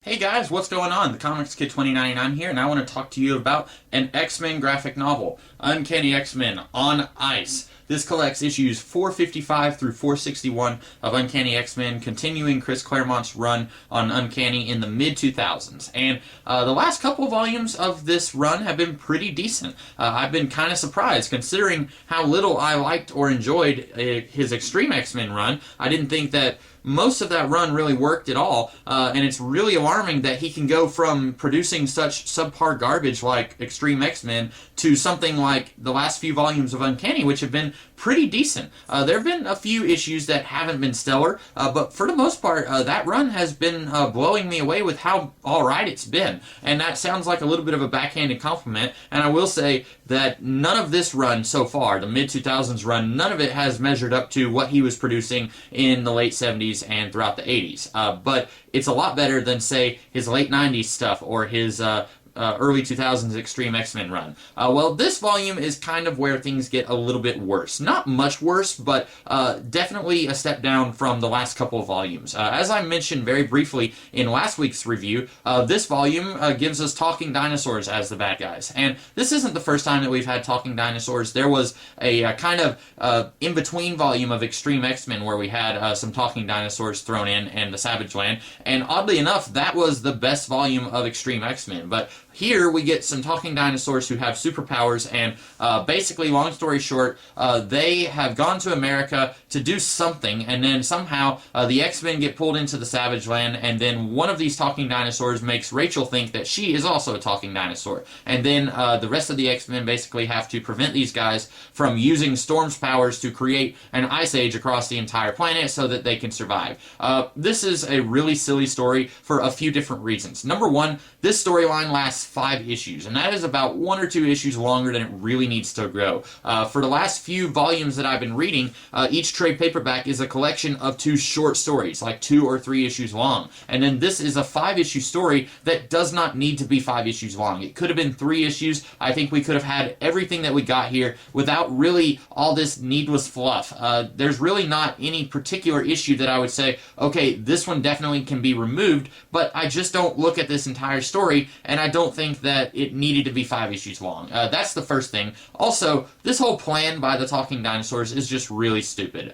Hey guys, what's going on? The Comics Kid 2099 here, and I want to talk to you about an X-Men graphic novel, Uncanny X-Men on Ice. This collects issues 455 through 461 of Uncanny X-Men, continuing Chris Claremont's run on Uncanny in the mid-2000s. And the last couple volumes of this run have been pretty decent. I've been kind of surprised, considering how little I liked or enjoyed his Extreme X-Men run. I didn't think that most of that run really worked at all, and it's really alarming that he can go from producing such subpar garbage like Extreme X-Men to something like the last few volumes of Uncanny, which have been pretty decent. There have been a few issues that haven't been stellar, but for the most part, that run has been blowing me away with how alright it's been, and that sounds like a little bit of a backhanded compliment, and I will say that none of this run so far, the mid-2000s run, none of it has measured up to what he was producing in the late 70s and throughout the 80s. But it's a lot better than, say, his late 90s stuff or his early 2000s Extreme X-Men run. Well, this volume is kind of where things get a little bit worse. Not much worse, but definitely a step down from the last couple of volumes. As I mentioned very briefly in last week's review, this volume gives us talking dinosaurs as the bad guys. And this isn't the first time that we've had talking dinosaurs. There was a kind of in-between volume of Extreme X-Men where we had some talking dinosaurs thrown in and the Savage Land. And oddly enough, that was the best volume of Extreme X-Men. But here we get some talking dinosaurs who have superpowers, and basically, long story short, they have gone to America to do something, and then somehow the X-Men get pulled into the Savage Land, and then one of these talking dinosaurs makes Rachel think that she is also a talking dinosaur. And then the rest of the X-Men basically have to prevent these guys from using Storm's powers to create an ice age across the entire planet so that they can survive. This is a really silly story for a few different reasons. Number one, this storyline lasts 5 issues, and that is about 1 or 2 issues longer than it really needs to go. For the last few volumes that I've been reading, each trade paperback is a collection of 2 short stories, like 2 or 3 issues long. And then this is a 5-issue story that does not need to be 5 issues long. It could have been 3 issues. I think we could have had everything that we got here without really all this needless fluff. There's really not any particular issue that I would say, okay, this one definitely can be removed, but I just don't look at this entire story, and I don't think that it needed to be 5 issues long. That's the first thing. Also, this whole plan by the talking dinosaurs is just really stupid.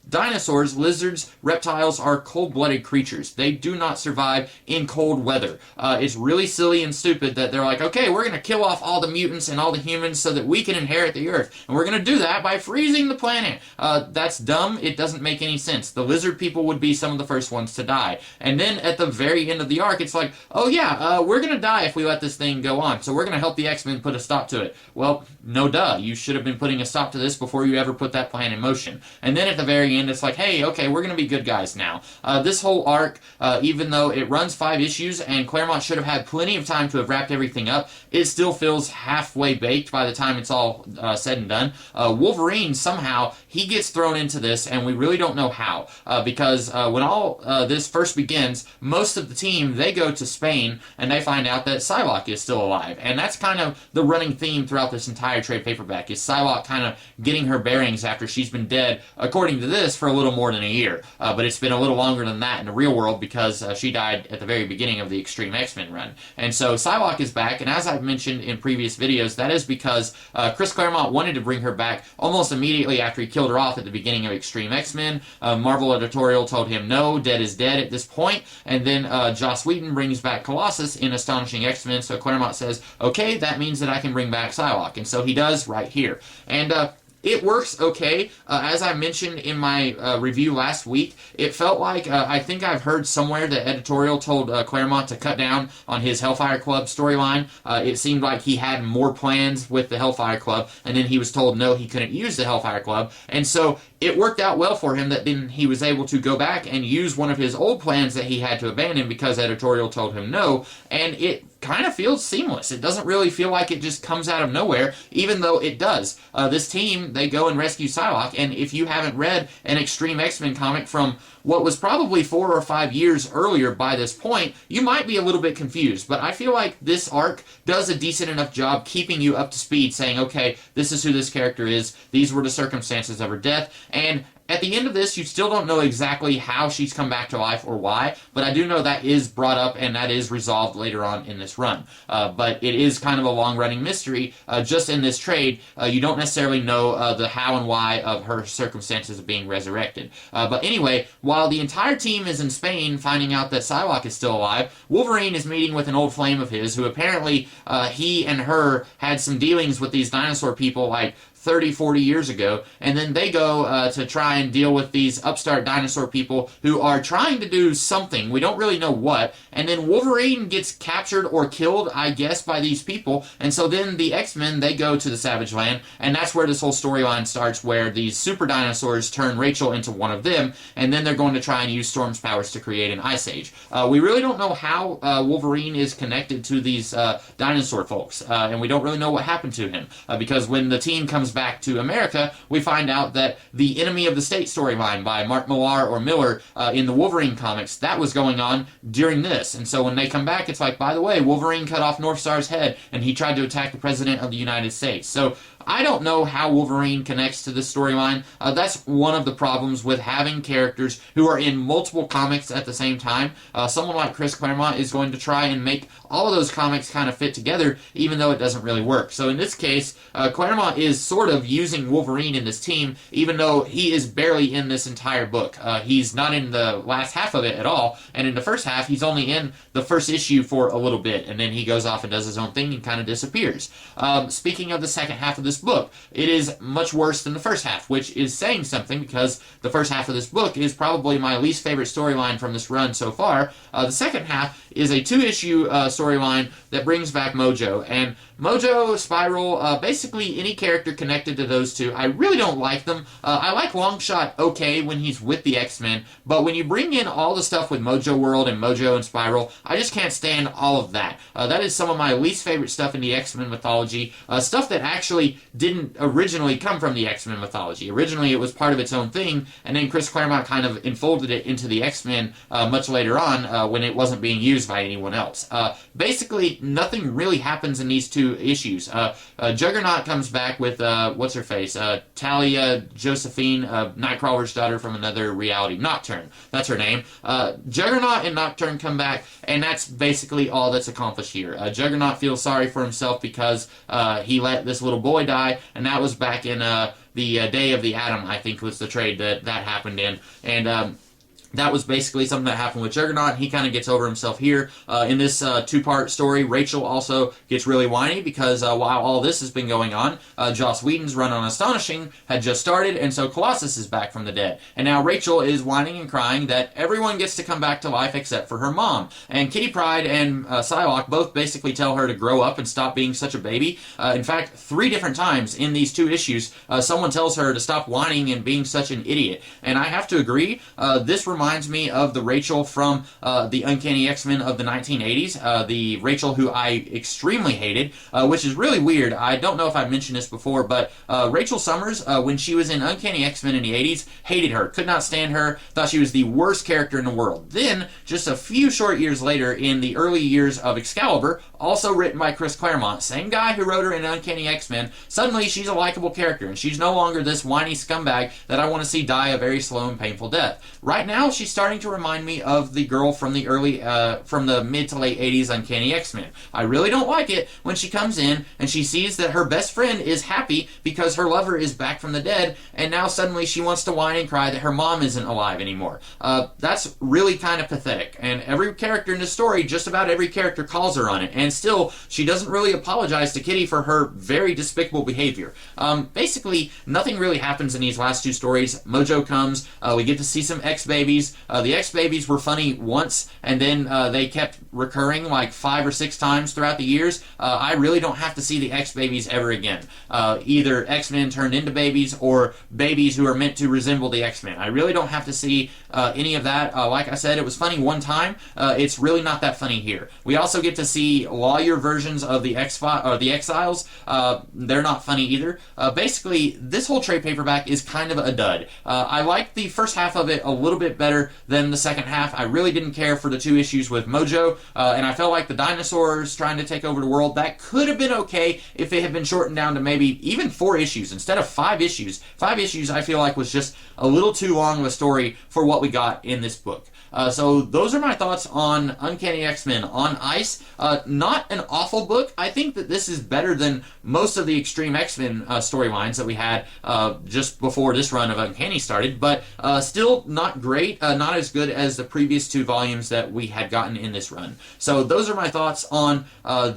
Dinosaurs, lizards, reptiles are cold-blooded creatures. They do not survive in cold weather. It's really silly and stupid that they're like, okay, we're going to kill off all the mutants and all the humans so that we can inherit the Earth. And we're going to do that by freezing the planet. That's dumb. It doesn't make any sense. The lizard people would be some of the first ones to die. And then at the very end of the arc, it's like, oh yeah, we're going to die if we let this thing go on. So we're going to help the X-Men put a stop to it. Well, no duh. You should have been putting a stop to this before you ever put that plan in motion. And then at the very end, it's like, hey, okay, we're going to be good guys now. This whole arc, even though it runs 5 issues and Claremont should have had plenty of time to have wrapped everything up, it still feels halfway baked by the time it's all said and done. Wolverine, somehow, he gets thrown into this, and we really don't know how. Because when all this first begins, most of the team, they go to Spain, and they find out that Psylocke is still alive. And that's kind of the running theme throughout this entire trade paperback, is Psylocke kind of getting her bearings after she's been dead, according to this, for a little more than a year. But it's been a little longer than that in the real world because she died at the very beginning of the Extreme X-Men run. And so Psylocke is back, and as I've mentioned in previous videos, that is because Chris Claremont wanted to bring her back almost immediately after he killed her off at the beginning of Extreme X-Men. Marvel editorial told him no, dead is dead at this point, and then Joss Whedon brings back Colossus in Astonishing X-Men, so Claremont says, okay, that means that I can bring back Psylocke, and so he does right here. And it works okay. As I mentioned in my review last week, it felt like, I think I've heard somewhere that editorial told Claremont to cut down on his Hellfire Club storyline. It seemed like he had more plans with the Hellfire Club, and then he was told no, he couldn't use the Hellfire Club. And so it worked out well for him that then he was able to go back and use one of his old plans that he had to abandon because editorial told him no, and it kind of feels seamless. It doesn't really feel like it just comes out of nowhere, even though it does. This team, they go and rescue Psylocke, and if you haven't read an Extreme X-Men comic from what was probably 4 or 5 years earlier by this point, you might be a little bit confused, but I feel like this arc does a decent enough job keeping you up to speed, saying, okay, this is who this character is, these were the circumstances of her death, and At the end of this, you still don't know exactly how she's come back to life or why, but I do know that is brought up and that is resolved later on in this run. But it is kind of a long-running mystery. Just in this trade, you don't necessarily know the how and why of her circumstances of being resurrected. But anyway, while the entire team is in Spain finding out that Psylocke is still alive, Wolverine is meeting with an old flame of his who apparently he and her had some dealings with these dinosaur people like 30, 40 years ago, and then they go to try and deal with these upstart dinosaur people who are trying to do something. We don't really know what, and then Wolverine gets captured or killed, I guess, by these people, and so then the X-Men, they go to the Savage Land, and that's where this whole storyline starts, where these super dinosaurs turn Rachel into one of them, and then they're going to try and use Storm's powers to create an Ice Age. We really don't know how Wolverine is connected to these dinosaur folks, and we don't really know what happened to him, because when the team comes back to America, we find out that the Enemy of the State storyline by Mark Millar or Miller in the Wolverine comics, that was going on during this. And so when they come back, it's like, by the way, Wolverine cut off Northstar's head and he tried to attack the President of the United States. So I don't know how Wolverine connects to this storyline. That's one of the problems with having characters who are in multiple comics at the same time. Someone like Chris Claremont is going to try and make all of those comics kind of fit together, even though it doesn't really work. So in this case, Claremont is sort of using Wolverine in this team, even though he is barely in this entire book. He's not in the last half of it at all, and in the first half, he's only in the first issue for a little bit, and then he goes off and does his own thing and kind of disappears. Speaking of the second half of this book, it is much worse than the first half, which is saying something because the first half of this book is probably my least favorite storyline from this run so far. The second half is a two-issue storyline that brings back Mojo, and Mojo, Spiral, basically any character connected to those two, I really don't like them. I like Longshot okay when he's with the X-Men, but when you bring in all the stuff with Mojo World and Mojo and Spiral, I just can't stand all of that. That is some of my least favorite stuff in the X-Men mythology, stuff that actually didn't originally come from the X-Men mythology. Originally it was part of its own thing, and then Chris Claremont kind of enfolded it into the X-Men much later on when it wasn't being used by anyone else. Basically, nothing really happens in these two issues. Juggernaut comes back with, what's-her-face? Talia Josephine, Nightcrawler's daughter from another reality. Nocturne, that's her name. Juggernaut and Nocturne come back, and that's basically all that's accomplished here. Juggernaut feels sorry for himself because he let this little boy die, and that was back in the Day of the Atom, I think was the trade that happened in. And that was basically something that happened with Juggernaut. He kind of gets over himself here. In this two-part story, Rachel also gets really whiny because while all this has been going on, Joss Whedon's run on Astonishing had just started, and so Colossus is back from the dead. And now Rachel is whining and crying that everyone gets to come back to life except for her mom. And Kitty Pryde and Psylocke both basically tell her to grow up and stop being such a baby. In fact, 3 different times in these 2 issues, someone tells her to stop whining and being such an idiot. And I have to agree, this reminds me of the Rachel from the Uncanny X-Men of the 1980s, the Rachel who I extremely hated, which is really weird. I don't know if I mentioned this before, but Rachel Summers, when she was in Uncanny X-Men in the 80s, hated her, could not stand her, thought she was the worst character in the world. Then, just a few short years later, in the early years of Excalibur, also written by Chris Claremont, same guy who wrote her in Uncanny X-Men, suddenly she's a likable character, and she's no longer this whiny scumbag that I want to see die a very slow and painful death. Right now, she's starting to remind me of the girl from the from the mid to late 80s Uncanny X-Men. I really don't like it when she comes in and she sees that her best friend is happy because her lover is back from the dead, and now suddenly she wants to whine and cry that her mom isn't alive anymore. That's really kind of pathetic, and every character in the story, just about every character calls her on it, and still, she doesn't really apologize to Kitty for her very despicable behavior. Basically, nothing really happens in these last 2 stories. Mojo comes, we get to see some X-Babies. The X-Babies were funny once, and then they kept recurring like 5 or 6 times throughout the years. I really don't have to see the X-Babies ever again. Either X-Men turned into babies, or babies who are meant to resemble the X-Men. I really don't have to see any of that. Like I said, it was funny one time. It's really not that funny here. We also get to see lawyer versions of the Exiles. They're not funny either. Basically, this whole trade paperback is kind of a dud. I like the first half of it a little bit better better than the second half. I really didn't care for the 2 issues with Mojo, and I felt like the dinosaurs trying to take over the world, that could have been okay if it had been shortened down to maybe even 4 issues instead of 5 issues. 5 issues I feel like was just a little too long of a story for what we got in this book. So those are my thoughts on Uncanny X-Men on Ice. Not an awful book. I think that this is better than most of the Extreme X-Men storylines that we had just before this run of Uncanny started, but still not great, not as good as the previous 2 volumes that we had gotten in this run. So those are my thoughts on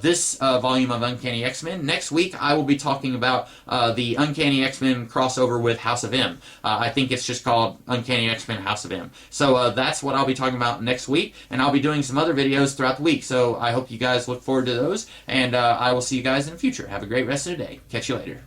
this volume of Uncanny X-Men. Next week I will be talking about the Uncanny X-Men crossover with House of M. I think it's just called Uncanny X-Men House of M. So that's what I'll be talking about next week, and I'll be doing some other videos throughout the week, so I hope you guys look forward to those, and I will see you guys in the future. Have a great rest of the day. Catch you later.